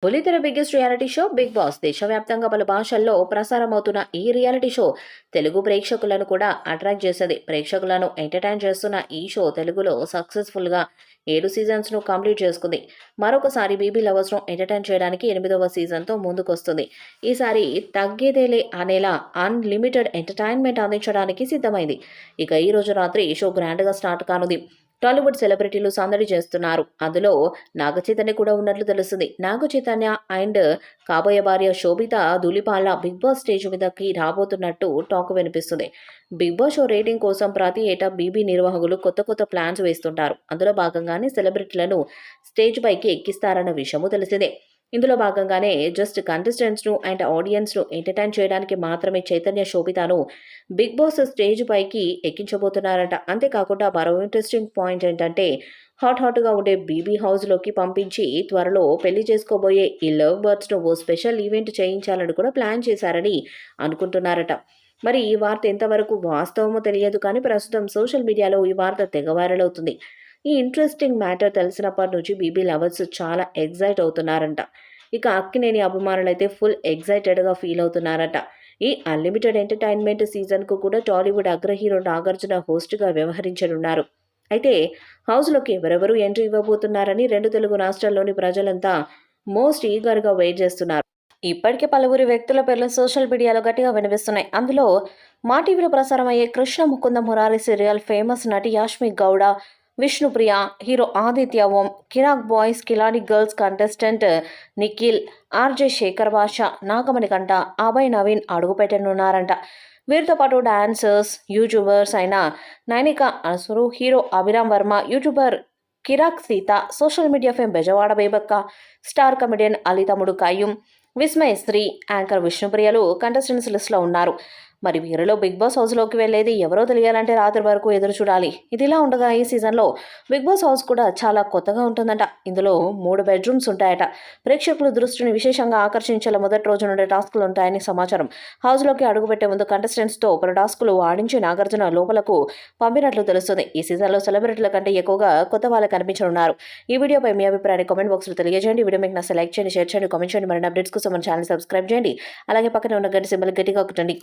బుల్లితెర biggest reality show Bigg Boss దేశవ్యాప్తంగా పలు భాషల్లో ప్రసారమవుతున్న ఈ రియాలిటీ షో తెలుగు ప్రేక్షకులను కూడా అట్రాక్ట్ చేసేది. ప్రేక్షకులను ఎంటర్టైన్ చేస్తున్న ఈ షో తెలుగులో సక్సెస్ఫుల్గా 7 సీజన్స్ను కంప్లీట్ చేసుకుంది. మరొకసారి బీబీ లవర్స్ను ఎంటర్టైన్ చేయడానికి 8వ సీజన్తో ముందుకొస్తుంది. ఈసారి తగ్గేదేలే అనేలా అన్లిమిటెడ్ ఎంటర్టైన్మెంట్ అందించడానికి సిద్ధమైంది. ఇక ఈ రోజు రాత్రి ఈ షో గ్రాండ్గా స్టార్ట్ కానుంది. టాలీవుడ్ సెలబ్రిటీలు సందడి చేస్తున్నారు. అందులో నాగ చైతన్య కూడా ఉన్నట్లు తెలుస్తుంది. నాగ చైతన్య అండ్ కాబోయే భార్య శోభిత ధూళిపాల బిగ్ బాస్ స్టేజ్ మీదకి రాబోతున్నట్టు టాక్ వినిపిస్తుంది. బిగ్ బాస్ షో రేటింగ్ కోసం ప్రతి ఏటా బీబీ నిర్వాహకులు కొత్త కొత్త ప్లాన్స్ వేస్తుంటారు. అందులో భాగంగానే సెలబ్రిటీలను స్టేజ్ పైకి ఎక్కిస్తారన్న విషయము తెలిసిందే. ఇందులో భాగంగానే జస్ట్ కంటెస్టెంట్స్ను అండ్ ఆడియన్స్ను ఎంటర్టైన్ చేయడానికి మాత్రమే చైతన్య శోభితను బిగ్ బాస్ స్టేజ్ పైకి ఎక్కించబోతున్నారట. అంతేకాకుండా మరో ఇంట్రెస్టింగ్ పాయింట్ ఏంటంటే హాట్గా ఉండే బీబీ హౌస్లోకి పంపించి త్వరలో పెళ్లి చేసుకోబోయే ఈ లవ్ బర్డ్స్ను ఓ స్పెషల్ ఈవెంట్ చేయించాలని కూడా ప్లాన్ చేశారని అనుకుంటున్నారట. మరి ఈ వార్త ఎంతవరకు వాస్తవమో తెలియదు, కానీ ప్రస్తుతం సోషల్ మీడియాలో ఈ వార్త తెగ వైరల్ అవుతుంది. ఈ ఇంట్రెస్టింగ్ మ్యాటర్ తెలిసినప్పటి నుంచి బీబీ లవర్స్ చాలా ఎగ్జైట్ అవుతున్నారంట. ఇక అక్కినేని అభిమానులైతే ఫుల్ ఎగ్జైటెడ్గా ఫీల్ అవుతున్నారట. ఈ అన్లిమిటెడ్ ఎంటర్టైన్మెంట్ సీజన్కు కూడా టాలీవుడ్ అగ్ర హీరో నాగార్జున హోస్ట్గా వ్యవహరించనున్నారు. అయితే హౌస్లోకి ఎవరెవరు ఎంట్రీ ఇవ్వబోతున్నారని రెండు తెలుగు రాష్ట్రాల్లోని ప్రజలంతా మోస్ట్ ఈగర్గా వెయిట్ చేస్తున్నారు. ఇప్పటికే పలువురు వ్యక్తుల పేర్లు సోషల్ మీడియాలో గట్టిగా వినిపిస్తున్నాయి. అందులో మా టీవీలో ప్రసారం అయ్యే కృష్ణ ముకుంద మురారి సీరియల్ ఫేమస్ నటి Yashmi Gowda, Vishnupriya, hero Aditya Om, Kiraak boys Khiladi girls contestant Nikhil, RJ Shekhar Basha, Nagamani కంట, అభయ్ నవీన్ అడుగుపెట్టనున్నారంట. వీరితో పాటు డాన్సర్స్, యూట్యూబర్స్ అయిన Nainika Asuru, hero Abhiram Varma, YouTuber Kiraak Seetha, social media fame Bezawada Bebakka, star comedian Ali తమ్ముడు కయ్యూమ్, విస్మయ్ శ్రీ, యాంకర్ విష్ణుప్రియలు కంటెస్టెంట్స్ లిస్టులో ఉన్నారు. మరి వీరిలో బిగ్ బాస్ హౌస్లోకి వెళ్ళేది ఎవరో తెలియాలంటే రాత్రి వరకు ఎదురు చూడాలి. ఇదిలా ఉండగా ఈ సీజన్లో బిగ్ బాస్ హౌస్ కూడా చాలా కొత్తగా ఉంటుందట. ఇందులో 3 బెడ్రూమ్స్ ఉంటాయట. ప్రేక్షకుల దృష్టిని విశేషంగా ఆకర్షించేలా మొదటి రోజు నుండి టాస్కులు ఉంటాయని సమాచారం. హౌస్లోకి అడుగుపెట్టే ముందు కంటెస్టెంట్స్తో పలు టాస్కులు ఆడించి నాగార్జున లోపలకు పంపినట్లు తెలుస్తుంది. ఈ సీజన్లో సెలబ్రిటీల కంటే ఎక్కువగా కొత్త వాళ్ళు కనిపించనున్నారు. ఈ వీడియోపై మీ అభిప్రాయాన్ని కామెంట్ బాక్స్లో తెలియజేయండి. వీడియో మీకు నచ్చితే లైక్ చేయండి, షేర్ చేయండి, కామెంట్ చేయండి. మరిన్ని అప్డేట్స్ కోసం మన ఛానల్ సబ్స్క్రైబ్ చేయండి. అలాగే పక్కన ఉన్న గంట సింబల్ గట్టిగా కొట్టండి.